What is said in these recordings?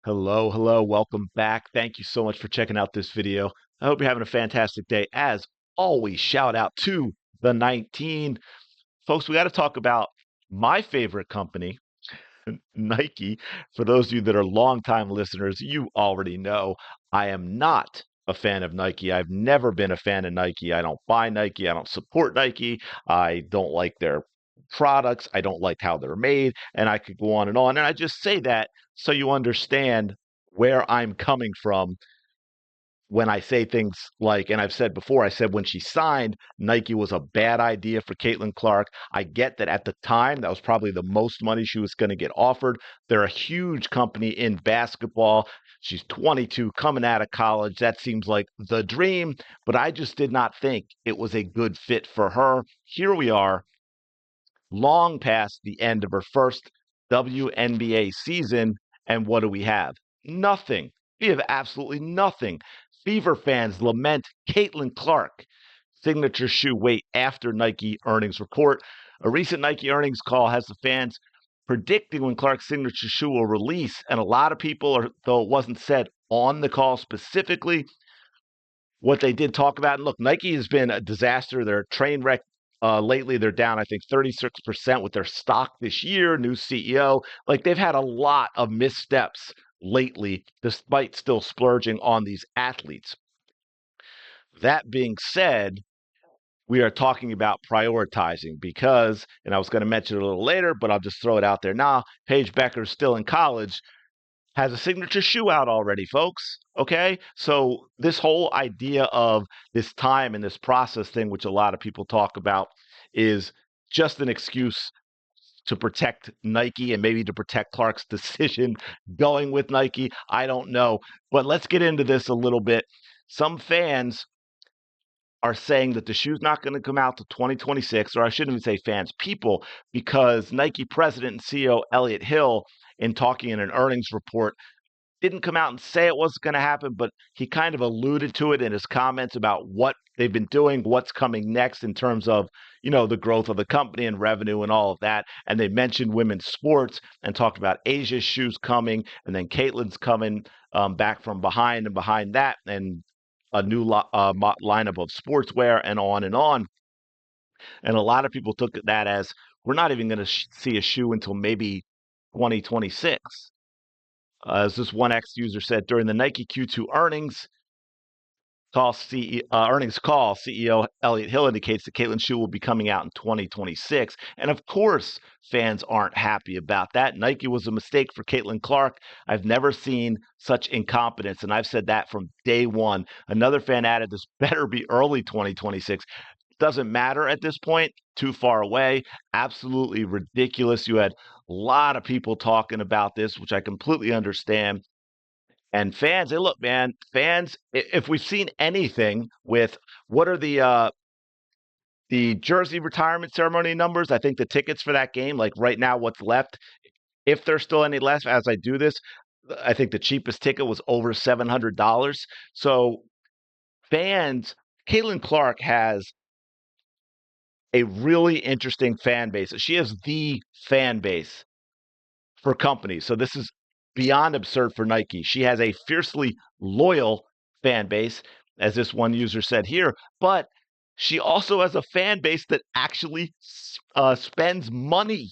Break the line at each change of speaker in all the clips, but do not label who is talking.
Hello, hello, welcome back. Thank you so much for checking out this video. I hope you're having a fantastic day. As always, shout out to the 19. Folks, we got to talk about my favorite company, Nike. For those of you that are longtime listeners, you already know I am not a fan of Nike. I've never been a fan of Nike. I don't buy Nike. I don't support Nike. I don't like their products. I don't like how they're made. And I could go on and on. And I just say that so you understand where I'm coming from when I say things like, and I've said before, I said when she signed, Nike was a bad idea for Caitlin Clark. I get that at the time, that was probably the most money she was going to get offered. They're a huge company in basketball. She's 22, coming out of college. That seems like the dream, but I just did not think it was a good fit for her. Here we are, long past the end of her first WNBA season, and what do we have? Nothing. We have absolutely nothing. Fever fans lament Caitlin Clark signature shoe wait after Nike earnings report. A recent Nike earnings call has the fans predicting when Clark's signature shoe will release, and a lot of people are, though it wasn't said on the call specifically, what they did talk about. And look, Nike has been a disaster. They're a train wreck. Lately, they're down, I think, 36% with their stock this year. New CEO. Like, they've had a lot of missteps lately, despite still splurging on these athletes. That being said, we are talking about prioritizing because, and I was going to mention it a little later, but I'll just throw it out there now. Paige Becker's still in college, has a signature shoe out already, folks. Okay. So, this whole idea of this time and this process thing, which a lot of people talk about, is just an excuse to protect Nike and maybe to protect Clark's decision going with Nike. I don't know. But let's get into this a little bit. Some fans are saying that the shoe's not going to come out to 2026, or I shouldn't even say fans, people, because Nike president and CEO Elliott Hill, in talking in an earnings report, didn't come out and say it wasn't going to happen, but he kind of alluded to it in his comments about what they've been doing, what's coming next in terms of, the growth of the company and revenue and all of that. And they mentioned women's sports and talked about Asia's shoes coming, and then Caitlin's coming back from behind, and behind that, and a new lineup of sportswear, and on and on. And a lot of people took that as we're not even going to see a shoe until maybe 2026. As this one X user said, during the Nike Q2 earnings call, CEO Elliott Hill indicates that Caitlin's shoe will be coming out in 2026. And of course, fans aren't happy about that. Nike was a mistake for Caitlin Clark. I've never seen such incompetence, and I've said that from day one. Another fan added, this better be early 2026. Doesn't matter at this point, too far away. Absolutely ridiculous. You had a lot of people talking about this, which I completely understand. And fans, hey, look, man, fans, if we've seen anything with what are the jersey retirement ceremony numbers, I think the tickets for that game, like right now, what's left, if there's still any left as I do this, I think the cheapest ticket was over $700. So fans, Caitlin Clark has a really interesting fan base. She has the fan base for companies. So this is beyond absurd for Nike. She has a fiercely loyal fan base, as this one user said here, but she also has a fan base that actually spends money,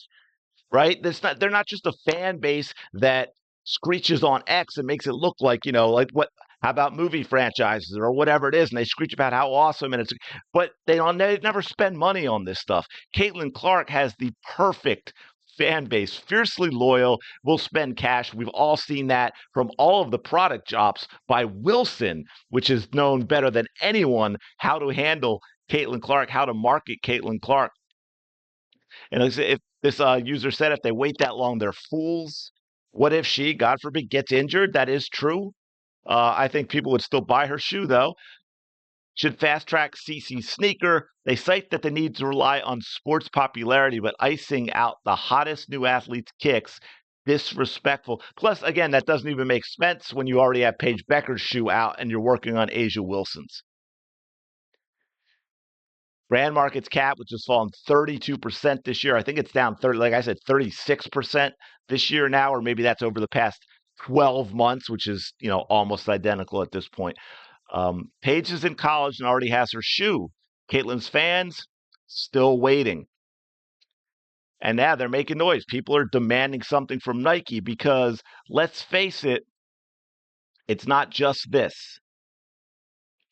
right? They're not just a fan base that screeches on X and makes it look like, like what, how about movie franchises or whatever it is, and they screech about how awesome and but they never spend money on this stuff. Caitlin Clark has the perfect fan base, fiercely loyal, will spend cash. We've all seen that from all of the product drops by Wilson, which is known better than anyone how to handle Caitlin Clark, how to market Caitlin Clark. And if this user said if they wait that long, they're fools. What if she, God forbid, gets injured? That is true. I think people would still buy her shoe, though. Should fast track CC's sneaker. They cite that they need to rely on sports popularity, but icing out the hottest new athletes' kicks. Disrespectful. Plus, again, that doesn't even make sense when you already have Paige Becker's shoe out and you're working on A'ja Wilson's. Brand markets cap, which has fallen 32% this year. I think it's down 30, like I said, 36% this year now, or maybe that's over the past 12 months, which is, almost identical at this point. Paige is in college and already has her shoe. Caitlin's fans still waiting. And now they're making noise. People are demanding something from Nike because, let's face it, it's not just this.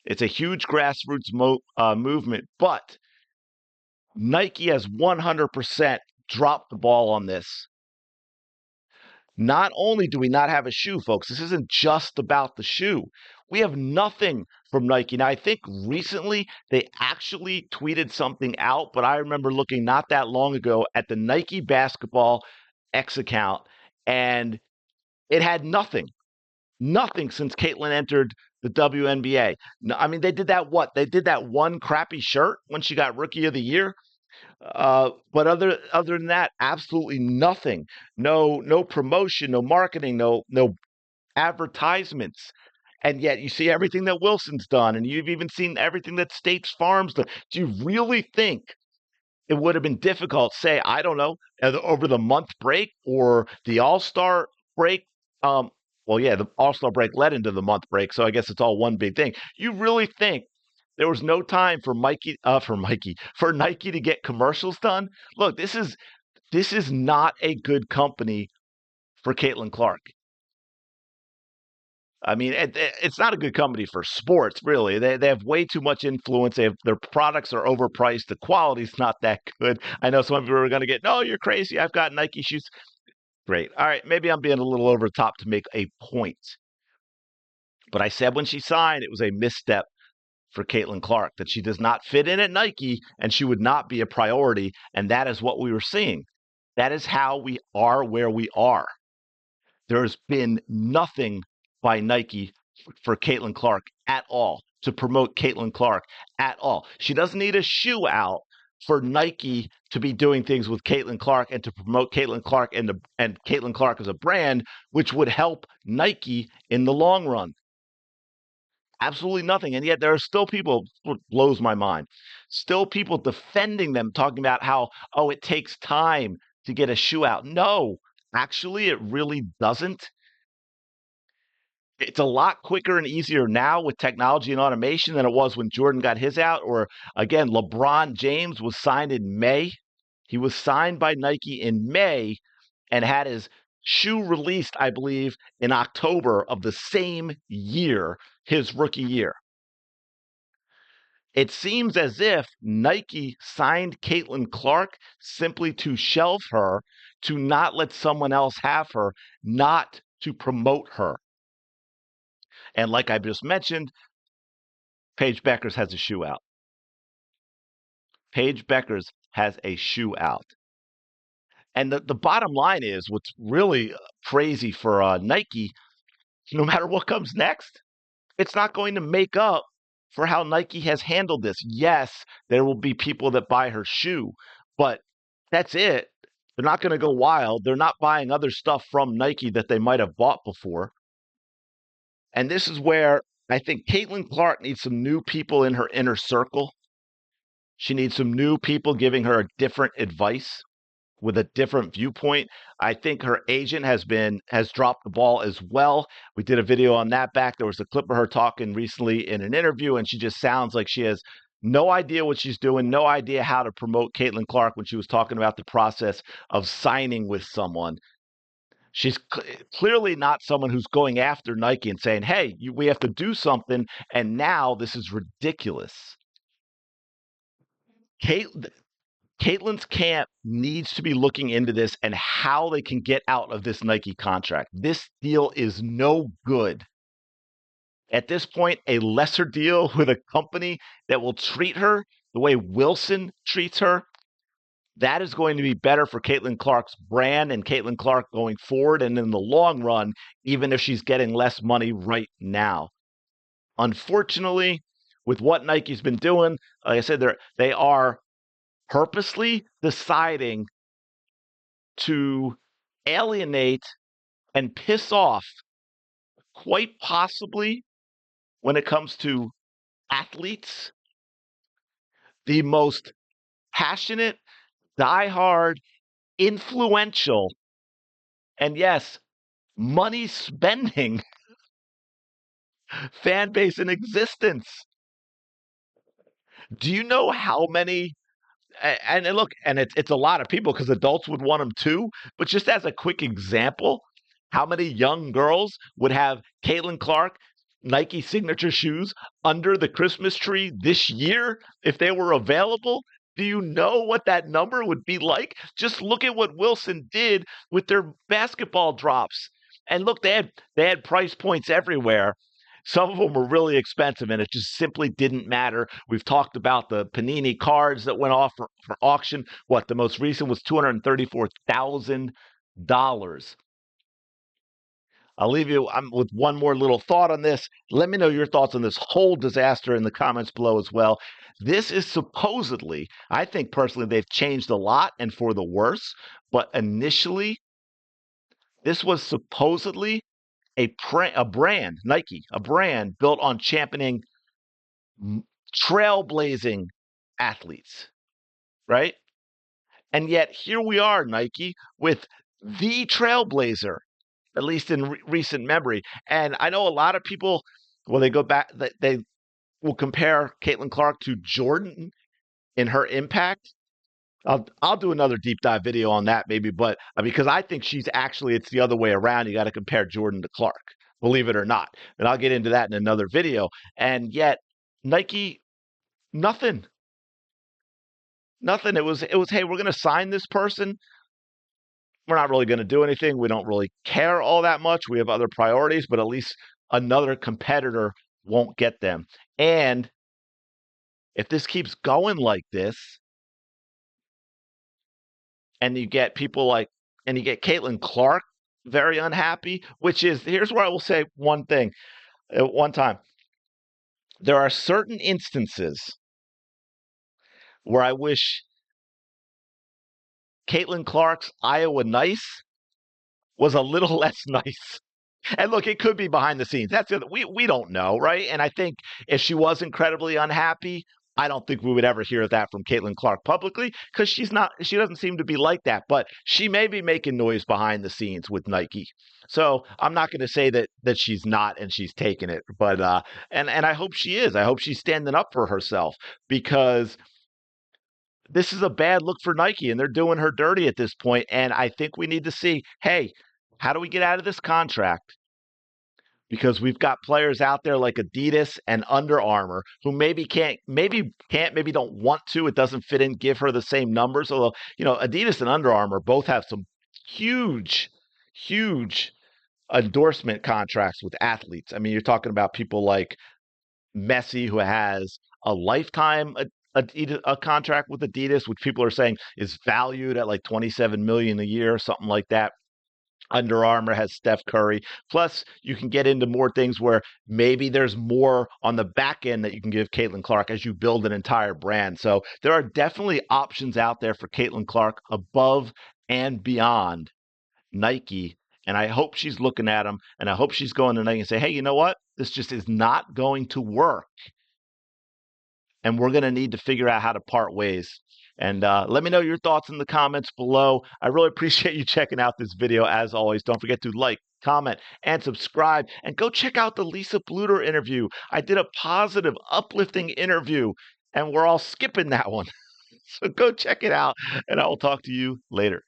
It's a huge grassroots movement, but Nike has 100% dropped the ball on this. Not only do we not have a shoe, folks, this isn't just about the shoe. We have nothing from Nike. Now, I think recently they actually tweeted something out, but I remember looking not that long ago at the Nike basketball X account, and it had nothing. Nothing since Caitlin entered the WNBA. No, I mean, they did that what? They did that one crappy shirt when she got Rookie of the Year. But other than that, absolutely nothing. No promotion, no marketing, no advertisements. And yet you see everything that Wilson's done, and you've even seen everything that State Farm's done. Do you really think it would have been difficult, say, I don't know, over the month break or the All-Star break? Well, yeah, the All-Star break led into the month break, so I guess it's all one big thing. You really think there was no time for for Nike to get commercials done? Look, this is not a good company for Caitlin Clark. I mean, it's not a good company for sports, really. They have way too much influence. Their products are overpriced. The quality's not that good. I know some of you are going to get, no, you're crazy. I've got Nike shoes. Great. All right, maybe I'm being a little over the top to make a point. But I said when she signed, it was a misstep for Caitlin Clark, that she does not fit in at Nike and she would not be a priority. And that is what we were seeing. That is how we are where we are. There's been nothing by Nike for Caitlin Clark at all, to promote Caitlin Clark at all. She doesn't need a shoe out for Nike to be doing things with Caitlin Clark and to promote Caitlin Clark and Caitlin Clark as a brand, which would help Nike in the long run. Absolutely nothing. And yet there are still people, what blows my mind, still people defending them, talking about how, oh, it takes time to get a shoe out. No, actually, it really doesn't. It's a lot quicker and easier now with technology and automation than it was when Jordan got his out. Or again, LeBron James was signed in May. He was signed by Nike in May and had his shoe released, I believe, in October of the same year, his rookie year. It seems as if Nike signed Caitlin Clark simply to shelve her, to not let someone else have her, not to promote her. And like I just mentioned, Paige Beckers has a shoe out. Paige Beckers has a shoe out. And the bottom line is, what's really crazy for Nike, no matter what comes next, it's not going to make up for how Nike has handled this. Yes, there will be people that buy her shoe, but that's it. They're not going to go wild. They're not buying other stuff from Nike that they might have bought before. And this is where I think Caitlin Clark needs some new people in her inner circle. She needs some new people giving her a different advice with a different viewpoint. I think her agent has dropped the ball as well. We did a video on that back. There was a clip of her talking recently in an interview, and she just sounds like she has no idea what she's doing, no idea how to promote Caitlin Clark when she was talking about the process of signing with someone. She's clearly not someone who's going after Nike and saying, hey, we have to do something, and now this is ridiculous. Caitlin's camp needs to be looking into this and how they can get out of this Nike contract. This deal is no good. At this point, a lesser deal with a company that will treat her the way Wilson treats her, that is going to be better for Caitlin Clark's brand and Caitlin Clark going forward and in the long run, even if she's getting less money right now. Unfortunately, with what Nike's been doing, like I said, they are purposely deciding to alienate and piss off, quite possibly, when it comes to athletes, the most passionate, diehard, influential, and yes, money spending fan base in existence. Do you know how many and look, and it's a lot of people because adults would want them too. But just as a quick example, how many young girls would have Caitlin Clark Nike signature shoes under the Christmas tree this year if they were available? Do you know what that number would be like? Just look at what Wilson did with their basketball drops. And look, they had price points everywhere. Some of them were really expensive, and it just simply didn't matter. We've talked about the Panini cards that went off for auction. What, the most recent was $234,000. I'll leave you with one more little thought on this. Let me know your thoughts on this whole disaster in the comments below as well. This is supposedly, I think personally, they've changed a lot and for the worse. But initially, this was supposedly a brand, Nike, a brand built on championing trailblazing athletes, right? And yet here we are, Nike, with the trailblazer, at least in recent memory. And I know a lot of people, when they go back, they will compare Caitlin Clark to Jordan in her impact. I'll do another deep dive video on that maybe, but because I think it's the other way around. You got to compare Jordan to Clark, believe it or not. And I'll get into that in another video. And yet Nike, nothing, nothing. It was, hey, we're going to sign this person. We're not really going to do anything. We don't really care all that much. We have other priorities, but at least another competitor won't get them. And if this keeps going like this, and you get Caitlin Clark very unhappy, here's where I will say one thing at one time. There are certain instances where I wish Caitlin Clark's Iowa nice was a little less nice. And look, it could be behind the scenes. That's it. We don't know, right? And I think if she was incredibly unhappy, I don't think we would ever hear that from Caitlin Clark publicly because she doesn't seem to be like that. But she may be making noise behind the scenes with Nike. So I'm not going to say that she's not and she's taking it. But and I hope she is. I hope she's standing up for herself because this is a bad look for Nike and they're doing her dirty at this point. And I think we need to see, hey, how do we get out of this contract? Because we've got players out there like Adidas and Under Armour who maybe don't want to. It doesn't fit in, give her the same numbers. Although, Adidas and Under Armour both have some huge, huge endorsement contracts with athletes. I mean, you're talking about people like Messi, who has a lifetime a contract with Adidas, which people are saying is valued at like $27 million a year, something like that. Under Armour has Steph Curry. Plus, you can get into more things where maybe there's more on the back end that you can give Caitlin Clark as you build an entire brand. So there are definitely options out there for Caitlin Clark above and beyond Nike. And I hope she's looking at them, and I hope she's going to Nike and say, hey, you know what? This just is not going to work. And we're going to need to figure out how to part ways. And let me know your thoughts in the comments below. I really appreciate you checking out this video. As always, don't forget to like, comment, and subscribe. And go check out the Lisa Bluter interview. I did a positive, uplifting interview, and we're all skipping that one. So go check it out, and I will talk to you later.